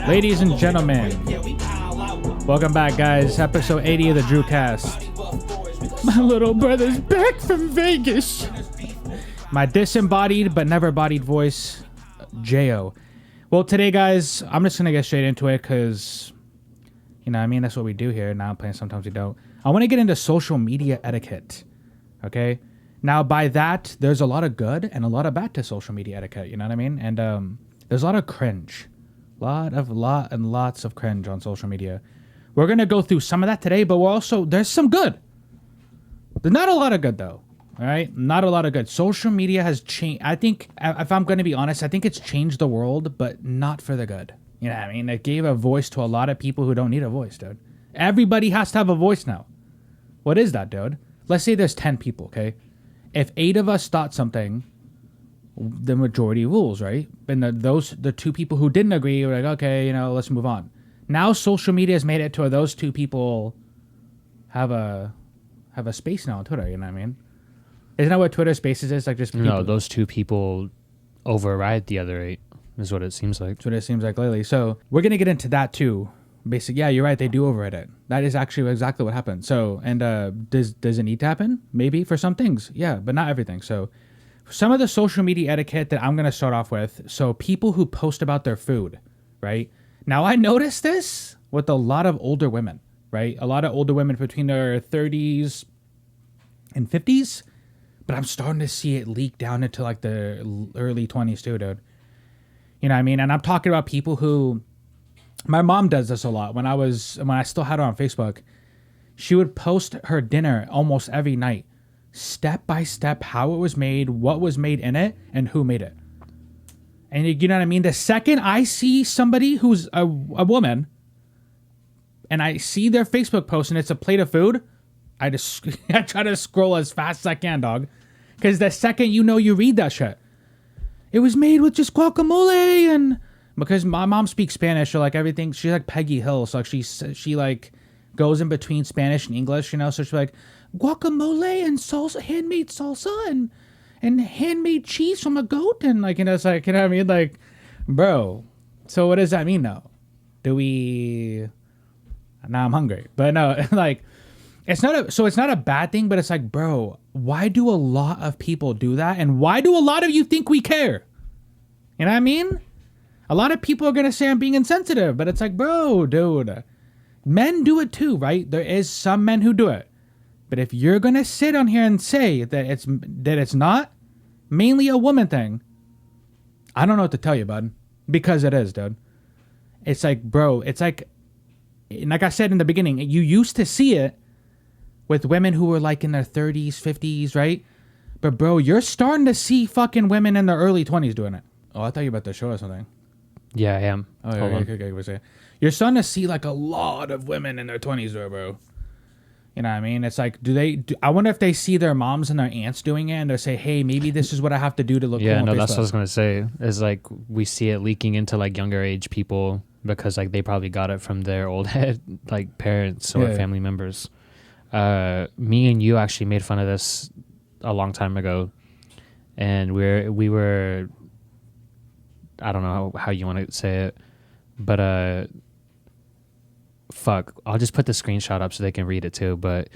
Ladies and gentlemen, welcome back, guys. Episode 80 of the DrewCast. My little brother's back from Vegas. My disembodied but never bodied voice, J.O. Well, today, guys, I'm just going to get straight into it because, you know what I mean? That's what we do here. Now I'm playing, sometimes we don't. I want to get into social media etiquette, okay? Now, by that, there's a lot of good and a lot of bad to social media etiquette, you know what I mean? And there's a lot of cringe. Lots of cringe on social media. We're going to go through some of that today, but there's some good. There's not a lot of good, though. All right? Not a lot of good. Social media has changed. I think, if I'm going to be honest, I think it's changed the world, but not for the good. You know what I mean? It gave a voice to a lot of people who don't need a voice, dude. Everybody has to have a voice now. What is that, dude? Let's say there's 10 people, okay? If 8 of us thought something, the majority rules, right? And the 2 people who didn't agree were like, okay, you know, let's move on. Now social media has made it to where those 2 people have a space now on Twitter, you know what I mean? Isn't that what Twitter Spaces is? Like just people? No, those 2 people override the other 8 is what it seems like. That's what it seems like lately. So we're going to get into that too. Basically, yeah, you're right. They do override it. That is actually exactly what happened. So, and does it need to happen? Maybe for some things. Yeah, but not everything. So some of the social media etiquette that I'm going to start off with. So people who post about their food, right? Now, I noticed this with a lot of older women, right? A lot of older women between their 30s and 50s. But I'm starting to see it leak down into like the early 20s too, dude. You know what I mean? And I'm talking about people who... My mom does this a lot. When I still had her on Facebook, she would post her dinner almost every night. Step by step, how it was made, what was made in it, and who made it. And you know what I mean? The second I see somebody who's a woman, and I see their Facebook post and it's a plate of food, I try to scroll as fast as I can, dog. Because the second you read that shit. It was made with just guacamole and... Because my mom speaks Spanish, so like everything, she's like Peggy Hill, so like she like goes in between Spanish and English, you know, so she's like guacamole and salsa, handmade salsa and handmade cheese from a goat, and like, you know, it's like, you know what I mean, like, bro, so what does that mean now? Now I'm hungry, but no, like, it's not a bad thing, but it's like, bro, why do a lot of people do that, and why do a lot of you think we care? You know what I mean? A lot of people are going to say I'm being insensitive, but it's like, bro, dude, men do it too, right? There is some men who do it. But if you're going to sit on here and say that it's not mainly a woman thing, I don't know what to tell you, bud, because it is, dude. It's like, bro, it's like I said in the beginning, you used to see it with women who were like in their 30s, 50s, right? But bro, you're starting to see fucking women in their early 20s doing it. Oh, I thought you were about to show us something. Yeah, I am. Oh, yeah, okay. You're starting to see like a lot of women in their 20s, though, bro. You know what I mean? It's like, I wonder if they see their moms and their aunts doing it and they say, hey, maybe this is what I have to do to look cool on no, Facebook. that's what I was going to say. Is like, we see it leaking into like younger age people because like they probably got it from their old head, like parents or family members. Me and you actually made fun of this a long time ago. And we were... I don't know how you want to say it, but fuck, I'll just put the screenshot up so they can read it too. But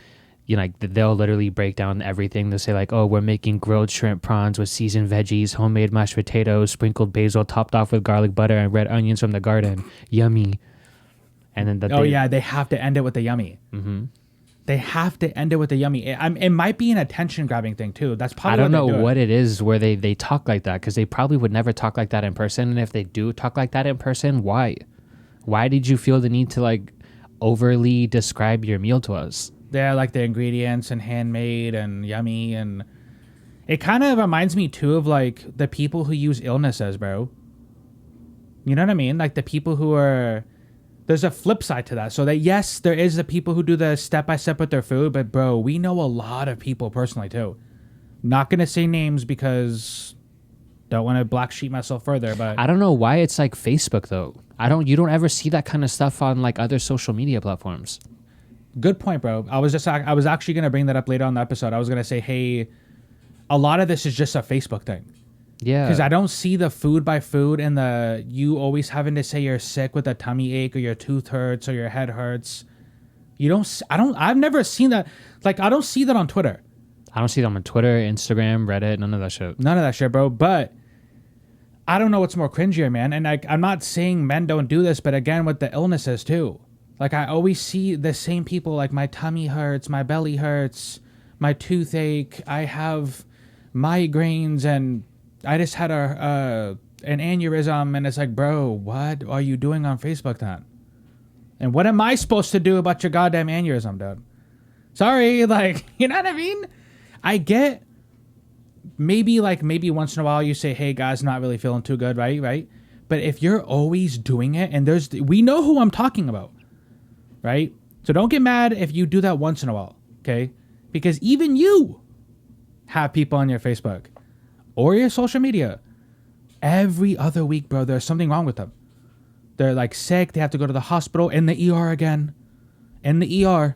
you know, like they'll literally break down everything. They'll say like, oh, we're making grilled shrimp prawns with seasoned veggies, homemade mashed potatoes, sprinkled basil, topped off with garlic butter and red onions from the garden. Yummy. And then they have to end it with the yummy. Mm-hmm. They have to end it with the yummy. It might be an attention grabbing thing too. That's probably. I don't know what it is where they talk like that, because they probably would never talk like that in person. And if they do talk like that in person, why? Why did you feel the need to like overly describe your meal to us? Yeah, like the ingredients and handmade and yummy, and it kind of reminds me too of like the people who use illnesses, bro. You know what I mean? Like the people who are. There's a flip side to that. So that, yes, there is the people who do the step-by-step with their food, but bro, we know a lot of people personally too. Not going to say names because don't want to black sheep myself further, but I don't know why it's like Facebook though. You don't ever see that kind of stuff on like other social media platforms. Good point, bro. I was actually going to bring that up later on the episode. I was going to say, hey, a lot of this is just a Facebook thing. Yeah. Because I don't see the food by food and the you always having to say you're sick with a tummy ache or your tooth hurts or your head hurts. I've never seen that. Like, I don't see that on Twitter. I don't see them on Twitter, Instagram, Reddit, none of that shit. None of that shit, bro. But I don't know what's more cringier, man. And I'm not saying men don't do this, but again, with the illnesses too. Like, I always see the same people, like, my tummy hurts, my belly hurts, my toothache, I have migraines, and I just had an aneurysm, and it's like, bro, what are you doing on Facebook then? And what am I supposed to do about your goddamn aneurysm, dude? Sorry, like, you know what I mean? I get maybe once in a while you say, hey, guys, not really feeling too good, right? But if you're always doing it, and we know who I'm talking about, right? So don't get mad if you do that once in a while, okay? Because even you have people on your Facebook or your social media every other week, bro. There's something wrong with them. They're like sick. They have to go to the hospital, in the ER again. In the ER.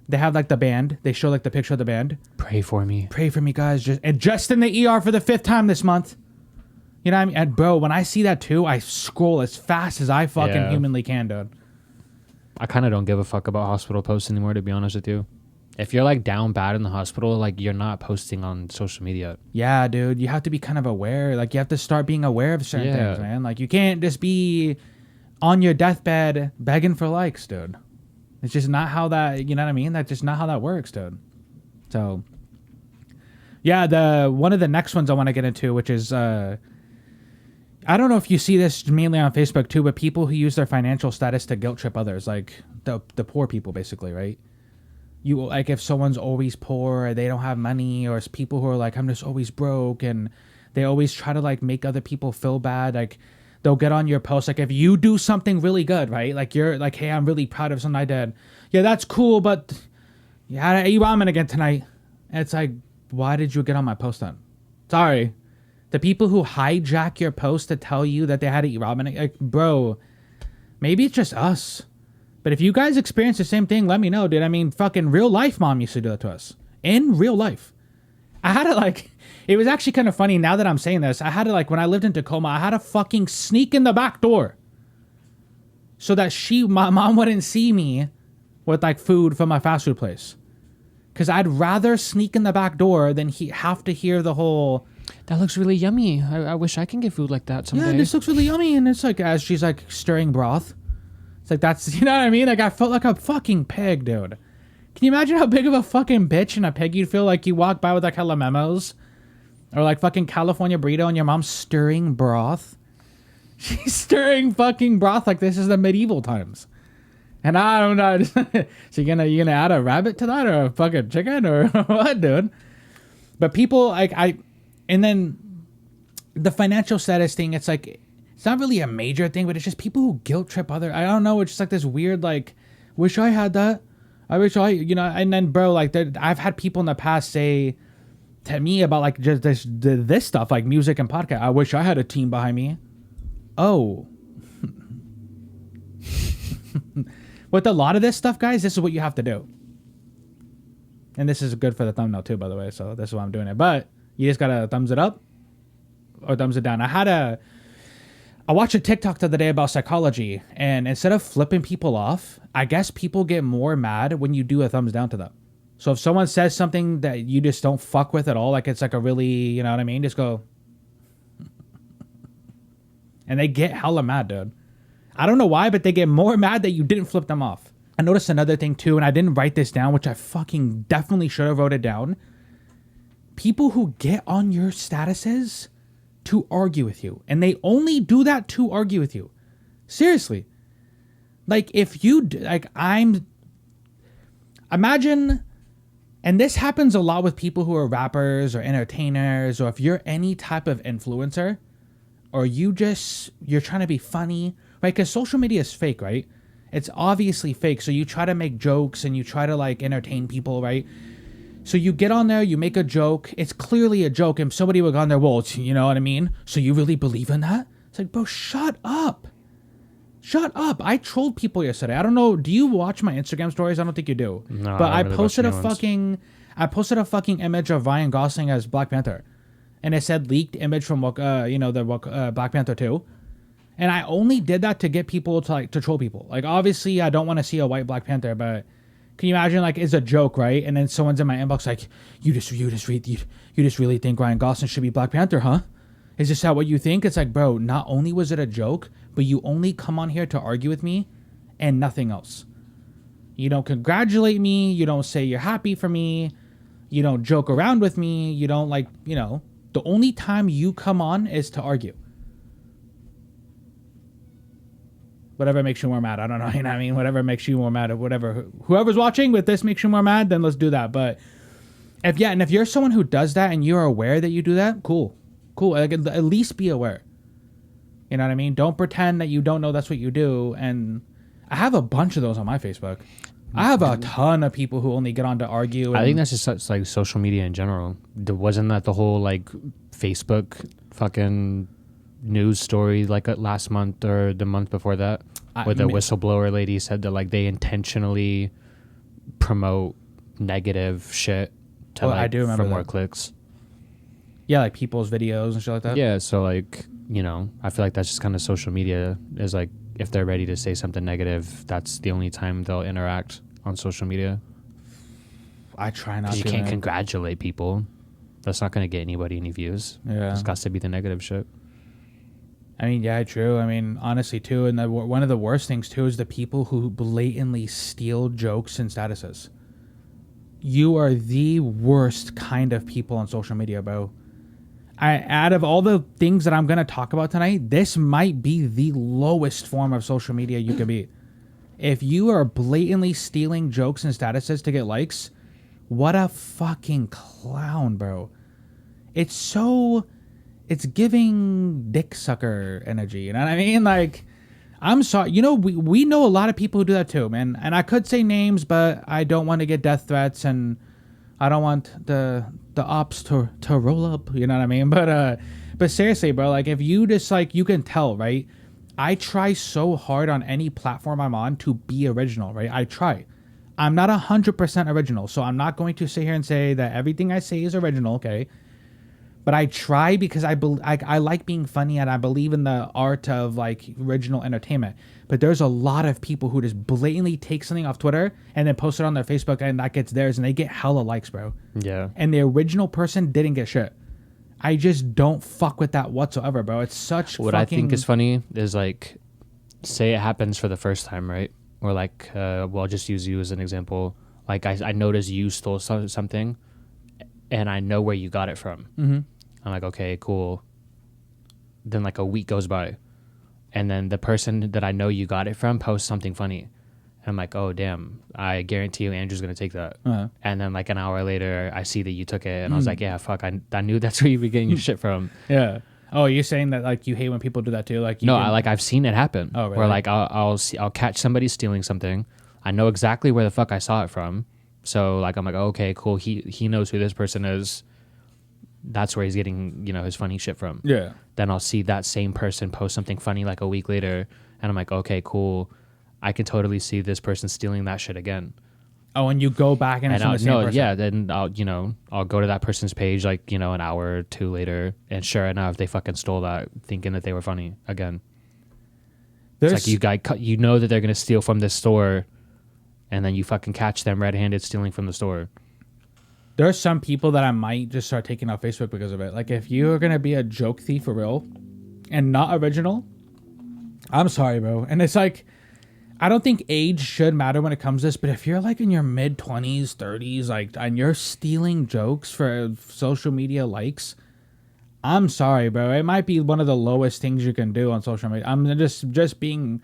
They have like the band. They show like the picture of the band. Pray for me. Pray for me, guys. Just in the ER for the 5th time this month. You know what I mean? And bro, when I see that too, I scroll as fast as I fucking humanly can, dude. I kind of don't give a fuck about hospital posts anymore, to be honest with you. If you're like down bad in the hospital, like you're not posting on social media. Yeah, dude. You have to be kind of aware. Like you have to start being aware of certain things, man. Like you can't just be on your deathbed begging for likes, dude. It's just not how that, you know what I mean? That's just not how that works, dude. So, yeah, one of the next ones I want to get into, which is, I don't know if you see this mainly on Facebook too, but people who use their financial status to guilt trip others, like the poor people, basically, right? You like if someone's always poor, or they don't have money, or it's people who are like, I'm just always broke, and they always try to like make other people feel bad. Like they'll get on your post, like if you do something really good, right? Like you're like, hey, I'm really proud of something I did. Yeah, that's cool, but you had to eat ramen again tonight. And it's like, why did you get on my post then? Sorry. The people who hijack your post to tell you that they had to eat ramen, like, bro, maybe it's just us. But if you guys experience the same thing, let me know, dude. I mean, fucking real life mom used to do that to us. In real life. I had to like, it was actually kind of funny now that I'm saying this. I had to like, when I lived in Tacoma, I had to fucking sneak in the back door so that my mom wouldn't see me with like food from my fast food place. Because I'd rather sneak in the back door than have to hear the whole, that looks really yummy. I wish I can get food like that someday. Yeah, this looks really yummy. And it's like, as she's like stirring broth. It's like, that's, you know what I mean? Like, I felt like a fucking pig, dude. Can you imagine how big of a fucking bitch and a pig you'd feel like you walk by with like hella memos? Or like fucking California burrito and your mom's stirring broth? She's stirring fucking broth like this is the medieval times. And I don't know. So you gonna add a rabbit to that or a fucking chicken or what, dude? But people, like, and then the financial status thing, it's like, it's not really a major thing, but it's just people who guilt trip other. I don't know. It's just like this weird, like, wish I had that. I wish I, you know, and then, bro, like, I've had people in the past say to me about, like, just this stuff, like music and podcast. I wish I had a team behind me. Oh. With a lot of this stuff, guys, this is what you have to do. And this is good for the thumbnail, too, by the way. So this is why I'm doing it. But you just got to thumbs it up or thumbs it down. I watched a TikTok the other day about psychology, and instead of flipping people off, I guess people get more mad when you do a thumbs down to them. So if someone says something that you just don't fuck with at all, like it's like a really, you know what I mean? Just go. And they get hella mad, dude. I don't know why, but they get more mad that you didn't flip them off. I noticed another thing too, and I didn't write this down, which I fucking definitely should have wrote it down. People who get on your statuses to argue with you. And they only do that to argue with you. Seriously. Like, if you, like, imagine, and this happens a lot with people who are rappers or entertainers, or if you're any type of influencer, or you're trying to be funny, right? Because social media is fake, right? It's obviously fake. So you try to make jokes and you try to, like, entertain people, right? So you get on there, you make a joke. It's clearly a joke. And somebody would go on there, well, you know what I mean? So you really believe in that? It's like, bro, shut up. Shut up. I trolled people yesterday. I don't know. Do you watch my Instagram stories? I don't think you do. No, but I really posted a fucking image of Ryan Gosling as Black Panther. and it said leaked image from Black Panther 2. And I only did that to get people to troll people. Like, obviously, I don't want to see a white Black Panther, but can you imagine, like, it's a joke, right? And then someone's in my inbox like, you just really think Ryan Gosling should be Black Panther, huh? Is this what you think? It's like, bro, not only was it a joke, but you only come on here to argue with me and nothing else. You don't congratulate me. You don't say you're happy for me. You don't joke around with me. You don't, like, the only time you come on is to argue. Whatever makes you more mad. I don't know. You know what I mean? Whatever makes you more mad or whatever. Whoever's watching, if this makes you more mad, then let's do that. But if you're someone who does that and you're aware that you do that, cool. Like, at least be aware. You know what I mean? Don't pretend that you don't know that's what you do. And I have a bunch of those on my Facebook. I have a ton of people who only get on to argue. I think that's just like social media in general. Wasn't that the whole like Facebook fucking news story like last month or the month before that, where the whistleblower lady said that like they intentionally promote negative shit to I do remember for more that. clicks. Yeah, like people's videos and shit like that. Yeah, so like, I feel like that's just kind of social media is like, if they're ready to say something negative, that's the only time they'll interact on social media. I try not to. You can't congratulate people. That's not going to get anybody any views. Yeah. It's got to be the negative shit. I mean, yeah, true. I mean, honestly, too, and one of the worst things, too, is the people who blatantly steal jokes and statuses. You are the worst kind of people on social media, bro. Out of all the things that I'm going to talk about tonight, this might be the lowest form of social media you could be. If you are blatantly stealing jokes and statuses to get likes, what a fucking clown, bro. It's giving dick sucker energy, you know what I mean? Like, I'm sorry. We know a lot of people who do that too, man. And I could say names, but I don't want to get death threats, and I don't want the ops to roll up, you know what I mean? But seriously, bro, like, if you just, like, you can tell, right? I try so hard on any platform I'm on to be original, right? I try. I'm not 100% original, so I'm not going to sit here and say that everything I say is original, okay? But I try because I like being funny, and I believe in the art of, like, original entertainment. But there's a lot of people who just blatantly take something off Twitter and then post it on their Facebook, and that gets theirs, and they get hella likes, bro. Yeah. And the original person didn't get shit. I just don't fuck with that whatsoever, bro. It's such What I think is funny is, like, say it happens for the first time, right? Or, like, I'll just use you as an example. Like, I noticed you stole something, and I know where you got it from. Mm-hmm. I'm like, okay, cool. Then like a week goes by, and then the person that I know you got it from posts something funny. And I'm like, oh, damn, I guarantee you Andrew's going to take that. Uh-huh. And then like an hour later, I see that you took it, and I was like, yeah, fuck, I knew that's where you were getting your shit from. Yeah. Oh, you're saying that, like, you hate when people do that too? Like, I've seen it happen. Oh, really? Where like I'll catch somebody stealing something. I know exactly where the fuck I saw it from. So like, I'm like, oh, okay, cool. He knows who this person is. That's where he's getting, his funny shit from. Yeah. Then I'll see that same person post something funny like a week later, and I'm like, okay, cool. I can totally see this person stealing that shit again. Oh, and you go back and it's the same person. Yeah, then I'll go to that person's page like, an hour or two later, and sure enough, they fucking stole that, thinking that they were funny again. It's like you know that they're gonna steal from this store, and then you fucking catch them red-handed stealing from the store. There are some people that I might just start taking off Facebook because of it. Like, if you're going to be a joke thief for real and not original, I'm sorry, bro. And it's like, I don't think age should matter when it comes to this, but if you're like in your mid-20s, 30s, like, and you're stealing jokes for social media likes, I'm sorry, bro. It might be one of the lowest things you can do on social media. I'm just being...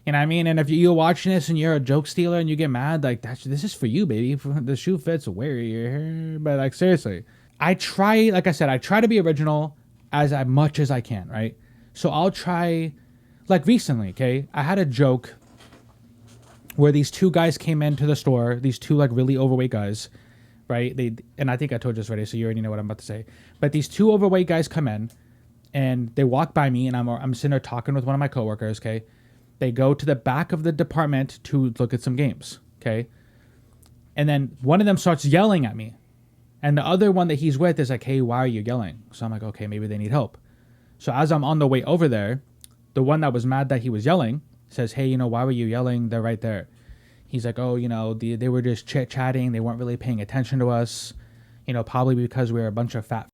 You know what I mean? And if you're watching this and you're a joke stealer and you get mad, like, this is for you, baby. The shoe fits, wear your hair. But, like, seriously, I try to be original as much as I can, right? So I'll try, like, recently, okay? I had a joke where these two guys came into the store, these two, like, really overweight guys, right? And I think I told you this already, so you already know what I'm about to say. But these two overweight guys come in, and they walk by me, and I'm sitting there talking with one of my coworkers, okay? They go to the back of the department to look at some games, okay? And then one of them starts yelling at me. And the other one that he's with is like, hey, why are you yelling? So I'm like, okay, maybe they need help. So as I'm on the way over there, the one that was mad that he was yelling says, hey, why were you yelling? They're right there. He's like, oh, they were just chit-chatting. They weren't really paying attention to us, probably because we were a bunch of fat.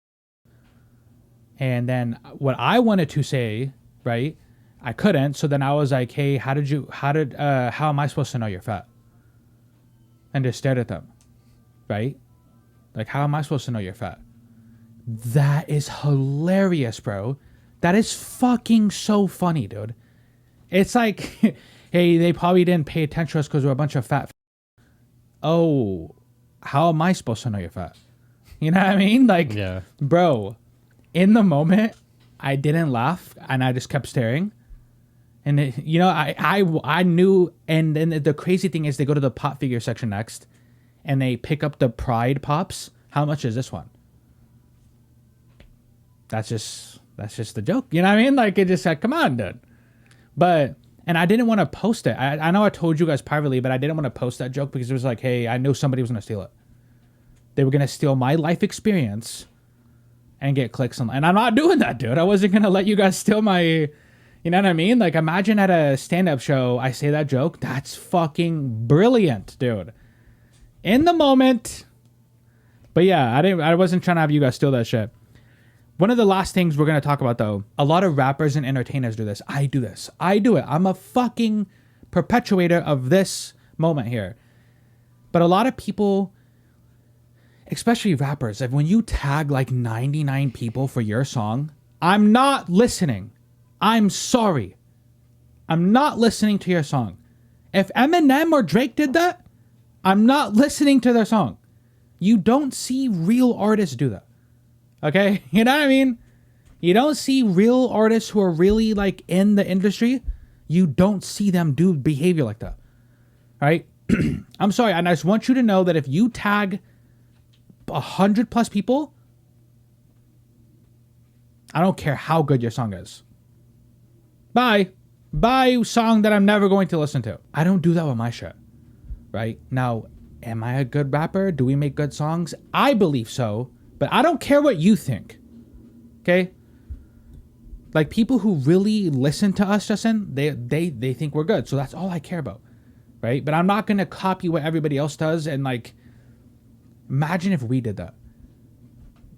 And then what I wanted to say, right, I couldn't. So then I was like, hey, how am I supposed to know you're fat? And just stared at them, right? Like, how am I supposed to know you're fat? That is hilarious, bro. That is fucking so funny, dude. It's like, hey, they probably didn't pay attention to us because we're a bunch of fat. Oh, how am I supposed to know you're fat? You know what I mean? Like, yeah. Bro, in the moment, I didn't laugh and I just kept staring. And I knew. And then the crazy thing is, they go to the pop figure section next, and they pick up the Pride pops. How much is this one? That's just the joke. You know what I mean? Like, it just said, come on, dude. And I didn't want to post it. I know I told you guys privately, but I didn't want to post that joke because it was like, hey, I knew somebody was going to steal it. They were going to steal my life experience and get clicks on. And I'm not doing that, dude. I wasn't going to let you guys steal my, you know what I mean? Like, imagine at a stand-up show, I say that joke. That's fucking brilliant, dude. In the moment. But yeah, I wasn't trying to have you guys steal that shit. One of the last things we're going to talk about, though, a lot of rappers and entertainers do this. I do this. I do it. I'm a fucking perpetuator of this moment here. But a lot of people, especially rappers, like when you tag like 99 people for your song, I'm not listening. I'm sorry. I'm not listening to your song. If Eminem or Drake did that, I'm not listening to their song. You don't see real artists do that. Okay? You know what I mean? You don't see real artists who are really like in the industry. You don't see them do behavior like that. All right? I'm sorry. And I just want you to know that if you tag 100+ people, I don't care how good your song is. Bye. Bye, song that I'm never going to listen to. I don't do that with my shit. Right? Now, am I a good rapper? Do we make good songs? I believe so. But I don't care what you think. Okay? Like, people who really listen to us, Justin, they think we're good. So that's all I care about. Right? But I'm not going to copy what everybody else does. And, like, imagine if we did that.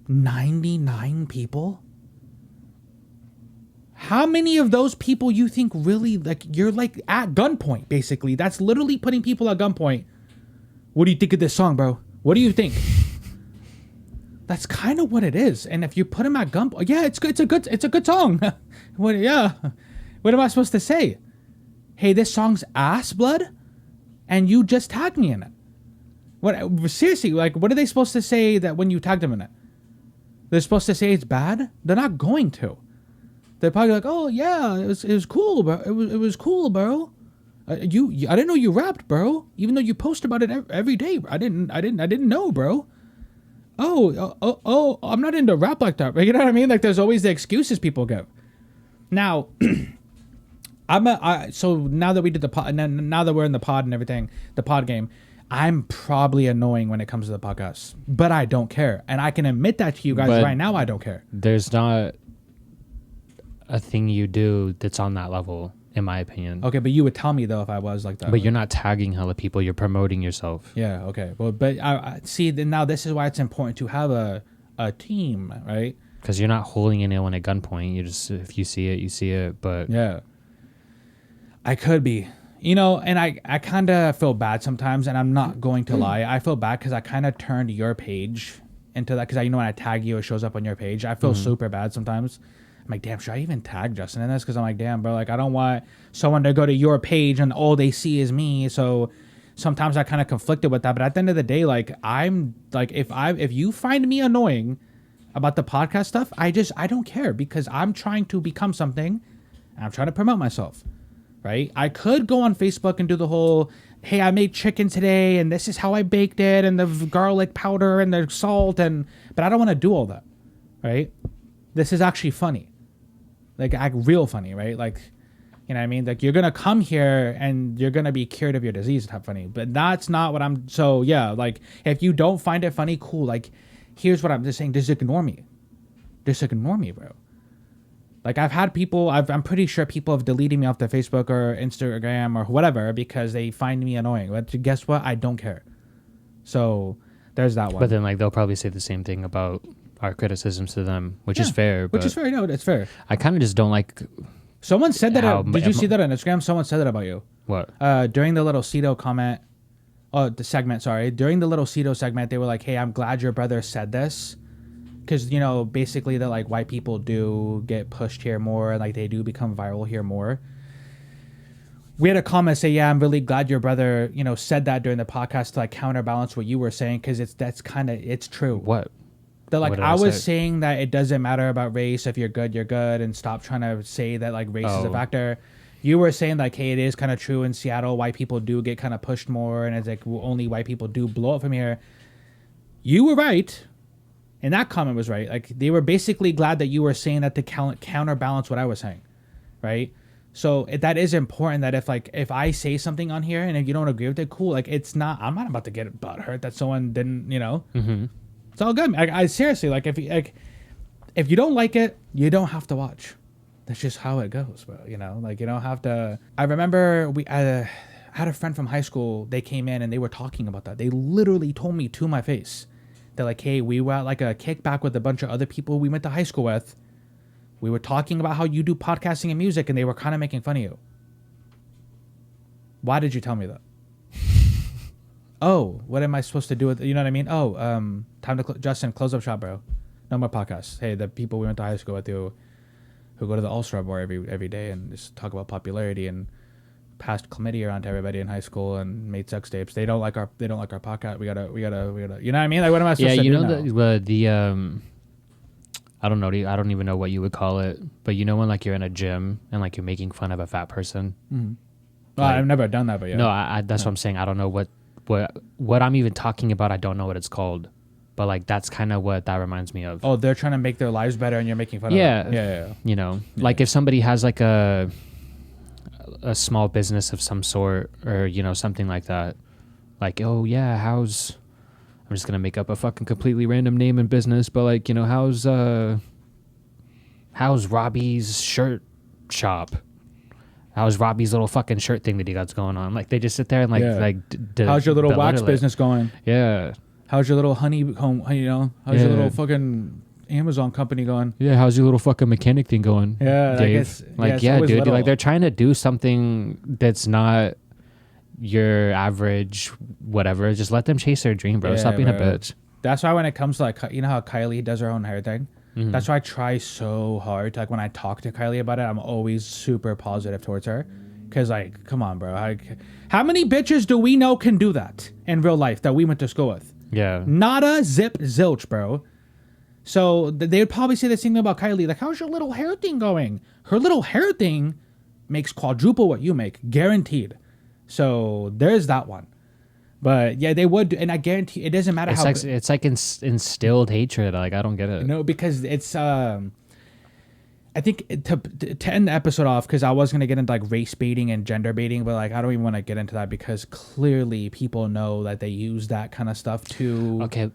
99 people? How many of those people you think really, like, you're, like, at gunpoint, basically? That's literally putting people at gunpoint. What do you think of this song, bro? What do you think? That's kind of what it is. And if you put him at gunpoint, yeah, it's good. It's a good song. What am I supposed to say? Hey, this song's ass blood, and you just tagged me in it. What? Seriously, like, what are they supposed to say that when you tagged them in it? They're supposed to say it's bad? They're not going to. They're probably like, oh yeah, it was cool, bro. It was cool, bro. I didn't know you rapped, bro. Even though you post about it every day. I didn't know, bro. Oh, I'm not into rap like that. You know what I mean? Like, there's always the excuses people give. Now, so now that we did the pod, and now that we're in the pod and everything, the pod game, I'm probably annoying when it comes to the podcast, but I don't care. And I can admit that to you guys right now. I don't care. There's not a thing you do that's on that level, in my opinion. Okay, but you would tell me, though, if I was like that. But you're not tagging hella people. You're promoting yourself. Yeah, okay. Well, but I see, now this is why it's important to have a team, right? Because you're not holding anyone at gunpoint. You just, if you see it, you see it. But yeah. I could be. And I kind of feel bad sometimes, and I'm not going to lie. I feel bad because I kind of turned your page into that, because when I tag you, it shows up on your page. I feel super bad sometimes. I'm like, damn, should I even tag Justin in this? Because I'm like, damn, bro, like, I don't want someone to go to your page and all they see is me. So sometimes I kind of conflicted with that. But at the end of the day, like, I'm like, if you find me annoying about the podcast stuff, I don't care, because I'm trying to become something and I'm trying to promote myself, right? I could go on Facebook and do the whole, hey, I made chicken today and this is how I baked it, and the garlic powder and the salt, but I don't want to do all that, right? This is actually funny. Like, real funny, right? Like, you know what I mean? Like, you're going to come here and you're going to be cured of your disease type funny. But that's not what so, yeah, like, if you don't find it funny, cool. Like, here's what I'm just saying. Just ignore me. Just ignore me, bro. Like, I've had people, I'm pretty sure people have deleted me off their Facebook or Instagram or whatever because they find me annoying. But guess what? I don't care. So there's that one. But then, like, they'll probably say the same thing about our criticisms to them, which is fair. Which is fair. No, it's fair. I kind of just don't like. Someone said that. Did you see that on Instagram? Someone said that about you. What? During the little Cedo comment. Oh, the segment, sorry. During the little Cedo segment, they were like, hey, I'm glad your brother said this. Because, you know, basically that, like, white people do get pushed here more. And, like, they do become viral here more. We had a comment say, yeah, I'm really glad your brother, you know, said that during the podcast to, like, counterbalance what you were saying. Because it's true. What? That, like, I was saying that it doesn't matter about race. If you're good, you're good. And stop trying to say that, like, race is a factor. You were saying, like, hey, it is kind of true in Seattle. White people do get kind of pushed more. And it's like, well, only white people do blow up from here. You were right. And that comment was right. Like, they were basically glad that you were saying that to counterbalance what I was saying, right? So that is important. That if I say something on here and if you don't agree with it, cool. Like, it's not. I'm not about to get butthurt that someone didn't. You know, It's all good. I seriously, like, if you don't like it, you don't have to watch. That's just how it goes, bro. You know, like, you don't have to. I remember I had a friend from high school. They came in and they were talking about that. They literally told me to my face. They're like, hey, we were at like a kickback with a bunch of other people we went to high school with. We were talking about how you do podcasting and music, and they were kind of making fun of you. Why did you tell me that? Oh, what am I supposed to do with, you know what I mean? Oh, time to, Justin, close up shop, bro. No more podcasts. Hey, the people we went to high school with who go to the All-Star Bar every day and just talk about popularity and passed chlamydia around to everybody in high school and made sex tapes. They don't like our podcast. We gotta, you know what I mean? Like, what am I supposed to do? Yeah, you know, the I don't know. I don't even know what you would call it, but you know when, like, you're in a gym and, like, you're making fun of a fat person. Mm-hmm. Well, I've never done that, but yeah. No, that's what I'm saying. I don't know what I'm even talking about. I don't know what it's called, but, like, that's kind of what that reminds me of. Oh, they're trying to make their lives better, and you're making fun of them. Yeah. You know, like, if somebody has, like, a small business of some sort, or, you know, something like that, like, oh yeah, I'm just gonna make up a fucking completely random name and business, but, like, you know, how's Robbie's shirt shop? How's Robbie's little fucking shirt thing that he got going on? Like, they just sit there and how's your little wax business going? Yeah. How's your little honeycomb? You know, how's your little fucking Amazon company going? Yeah, how's your little fucking mechanic thing going? Yeah, Dave. Dude. Little. Like, they're trying to do something that's not your average whatever. Just let them chase their dream, bro. Yeah, Stop being a bitch. That's why when it comes to, like, you know how Kylie does her own hair thing? Mm-hmm. That's why I try so hard to, like, when I talk to Kylie about it, I'm always super positive towards her. Because, like, come on, bro. How many bitches do we know can do that in real life that we went to school with? Yeah. Nada, zip, zilch, bro. So they would probably say the same thing about Kylie. Like, how's your little hair thing going? Her little hair thing makes quadruple what you make. Guaranteed. So there's that one. But yeah, they would, and I guarantee it doesn't matter how. It's like instilled hatred. Like, I don't get it. No, because it's I think to end the episode off, because I was gonna get into, like, race baiting and gender baiting, but, like, I don't even want to get into that because clearly people know that they use that kind of stuff to. Okay,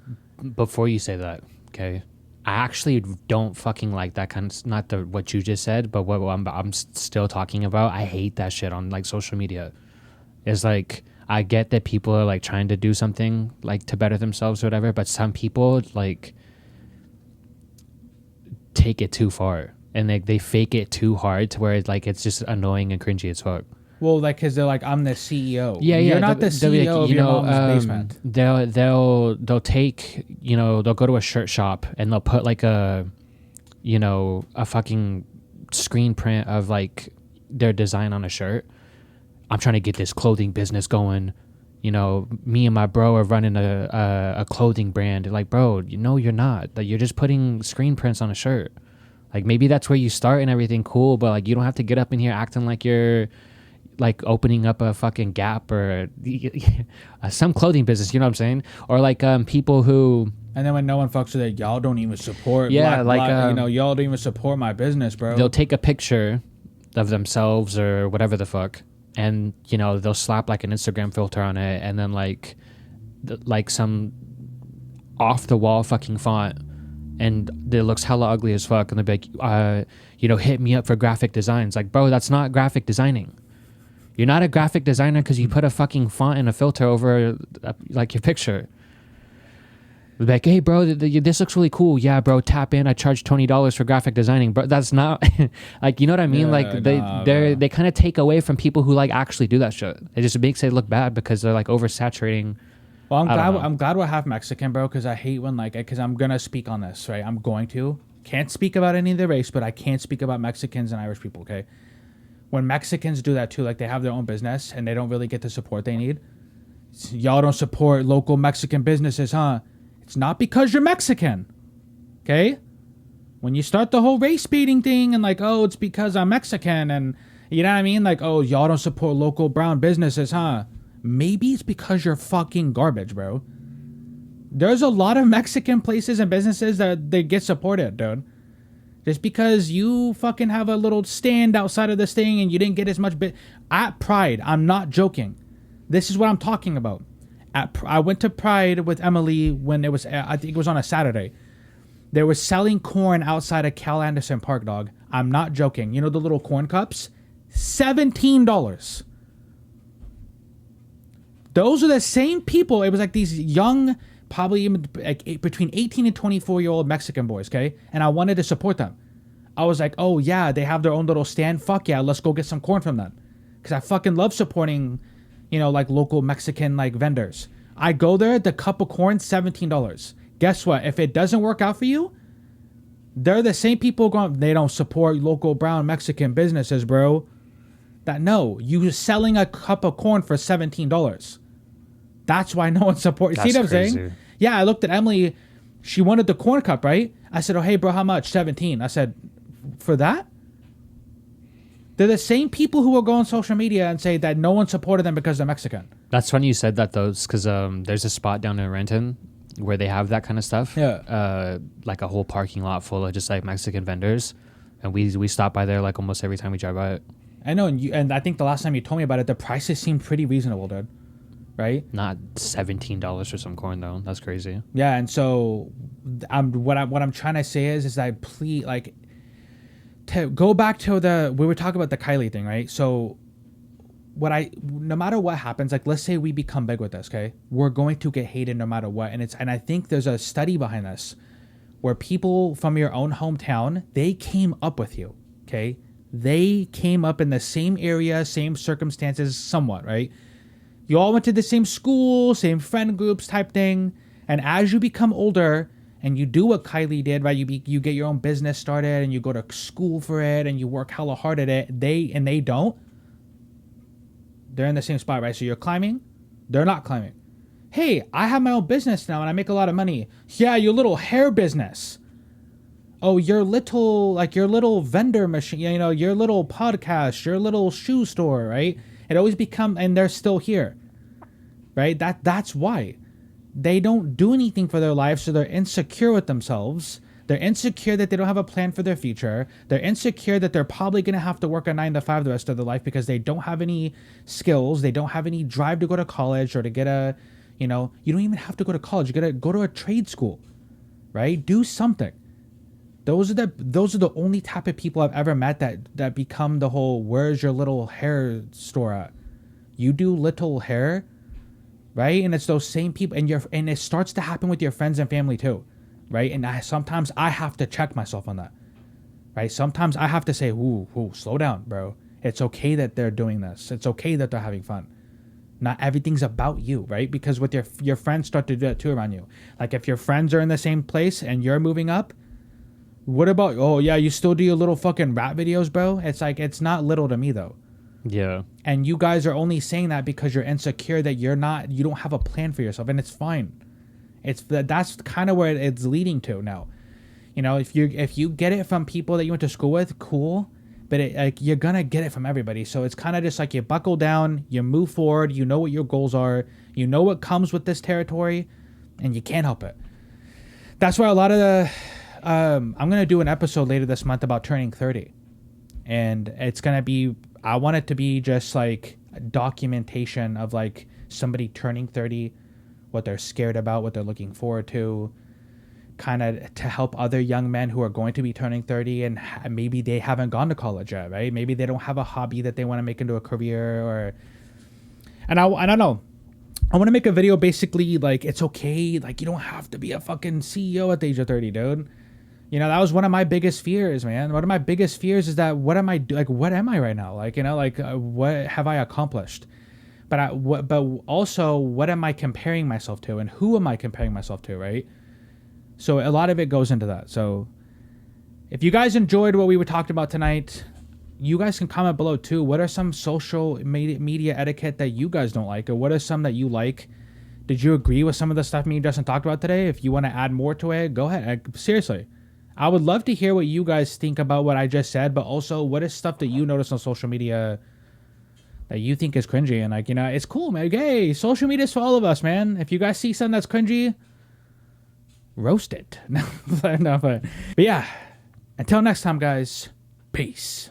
before you say that, okay, I actually don't fucking like that kind of, not what you just said, but what I'm still talking about. I hate that shit on, like, social media. It's like, I get that people are, like, trying to do something, like, to better themselves or whatever, but some people, like, take it too far and, like, they fake it too hard to where it's, like, it's just annoying and cringy as fuck. Well, like, because they're like, I'm the CEO. Yeah, You're not the CEO of your mom's basement. They'll take, you know, they'll go to a shirt shop and they'll put, like, a fucking screen print of, like, their design on a shirt. I'm trying to get this clothing business going. You know, me and my bro are running a clothing brand. Like, bro, you know, you're not. Like, you're just putting screen prints on a shirt. Like, maybe that's where you start and everything cool, but, like, you don't have to get up in here acting like you're, like, opening up a fucking Gap or some clothing business. You know what I'm saying? Or, like, people who. And then when no one fucks with it, y'all don't even support. Yeah, you know, y'all don't even support my business, bro. They'll take a picture of themselves or whatever the fuck. And, you know, they'll slap, like, an Instagram filter on it, and then, like some off the wall fucking font, and it looks hella ugly as fuck, and they'll be like, hit me up for graphic designs. Like, bro, that's not graphic designing. You're not a graphic designer because you put a fucking font and a filter over like your picture. Like, hey, bro, this looks really cool. Yeah, bro, tap in. I charge $20 for graphic designing, but that's not like, you know what I mean? Yeah, They kind of take away from people who like actually do that shit. It just makes it look bad because they're like oversaturating. Well, I'm glad we're half Mexican, bro, because I hate when because I'm gonna speak on this, right? I'm going to can't speak about any of the race, but I can't speak about Mexicans and Irish people. Okay, when Mexicans do that too, like they have their own business and they don't really get the support they need. Y'all don't support local Mexican businesses, huh? It's not because you're Mexican, okay? When you start the whole race baiting thing and like, oh, it's because I'm Mexican and you know what I mean? Like, oh, y'all don't support local brown businesses, huh? Maybe it's because you're fucking garbage, bro. There's a lot of Mexican places and businesses that they get supported, dude. Just because you fucking have a little stand outside of this thing and you didn't get as much at Pride, I'm not joking. This is what I'm talking about. I went to Pride with Emily when it was, I think it was on a Saturday. They were selling corn outside of Cal Anderson Park, dog. I'm not joking. You know the little corn cups? $17. Those are the same people. It was like these young, probably like between 18 and 24-year-old Mexican boys, okay? And I wanted to support them. I was like, oh, yeah, they have their own little stand. Fuck yeah, let's go get some corn from them. Because I fucking love supporting, like local Mexican like vendors. I go there, the cup of corn, $17. Guess what? If it doesn't work out for you, they're the same people going, they don't support local brown Mexican businesses, bro. No, you selling a cup of corn for $17. That's why no one supports. See what I'm saying? Yeah, I looked at Emily. She wanted the corn cup, right? I said, oh, hey, bro, how much? 17. I said, for that? They're the same people who will go on social media and say that no one supported them because they're Mexican. That's funny you said that, though, because there's a spot down in Renton where they have that kind of stuff. Yeah. Like a whole parking lot full of just like Mexican vendors. And we stop by there like almost every time we drive by it. I know. And I think the last time you told me about it, the prices seemed pretty reasonable, dude. Right? Not $17 for some corn, though. That's crazy. Yeah. And so what I'm trying to say is that please, like, to go back to we were talking about the Kylie thing, right? So no matter what happens, like let's say we become big with this, okay? We're going to get hated no matter what. And I think there's a study behind this where people from your own hometown, they came up with you, okay? They came up in the same area, same circumstances, somewhat, right? You all went to the same school, same friend groups type thing. And as you become older and you do what Kylie did, right? You get your own business started and you go to school for it and you work hella hard at it. They don't. They're in the same spot, right? So you're climbing. They're not climbing. Hey, I have my own business now and I make a lot of money. Yeah, your little hair business. Oh, your little vendor machine, your little podcast, your little shoe store, right? It always and they're still here, right? That's why. They don't do anything for their life, so they're insecure with themselves. They're insecure that they don't have a plan for their future. They're insecure that they're probably going to have to work a 9 to 5 the rest of their life because they don't have any skills. They don't have any drive to go to college or to get you don't even have to go to college. You got to go to a trade school, right? Do something. Those are the only type of people I've ever met that become the whole, where's your little hair store at? You do little hair, right? And it's those same people, and it starts to happen with your friends and family too, right? And sometimes I have to check myself on that, right? Sometimes I have to say, ooh, slow down, bro. It's okay that they're doing this. It's okay that they're having fun. Not everything's about you, right? Because with your friends start to do that too around you. Like if your friends are in the same place and you're moving up, what about, oh yeah, you still do your little fucking rap videos, bro? It's like, it's not little to me though. Yeah. And you guys are only saying that because you're insecure that you don't have a plan for yourself, and it's fine. That's kind of where it's leading to now. If you get it from people that you went to school with, cool, but you're gonna get it from everybody. So it's kind of just like you buckle down, you move forward, you know what your goals are, you know what comes with this territory, and you can't help it. That's why a lot of the I'm going to do an episode later this month about turning 30. And it's going to be, I want it to be just like a documentation of like somebody turning 30, what they're scared about, what they're looking forward to, kind of to help other young men who are going to be turning 30 and maybe they haven't gone to college yet, right? Maybe they don't have a hobby that they want to make into a career, or, and I don't know. I want to make a video basically like, it's okay. Like, you don't have to be a fucking CEO at the age of 30, dude. You know, that was one of my biggest fears, man. One of my biggest fears is that what am I right now? Like, you know, like what have I accomplished? But also what am I comparing myself to, and who am I comparing myself to, right? So a lot of it goes into that. So if you guys enjoyed what we were talking about tonight, you guys can comment below too. What are some social media etiquette that you guys don't like, or what are some that you like? Did you agree with some of the stuff me and Justin talked about today? If you want to add more to it, go ahead. Seriously. I would love to hear what you guys think about what I just said, but also what is stuff that you notice on social media that you think is cringy. And like, you know, it's cool, man. Hey, social media is for all of us, man. If you guys see something that's cringy, roast it. No, but yeah, until next time, guys, peace.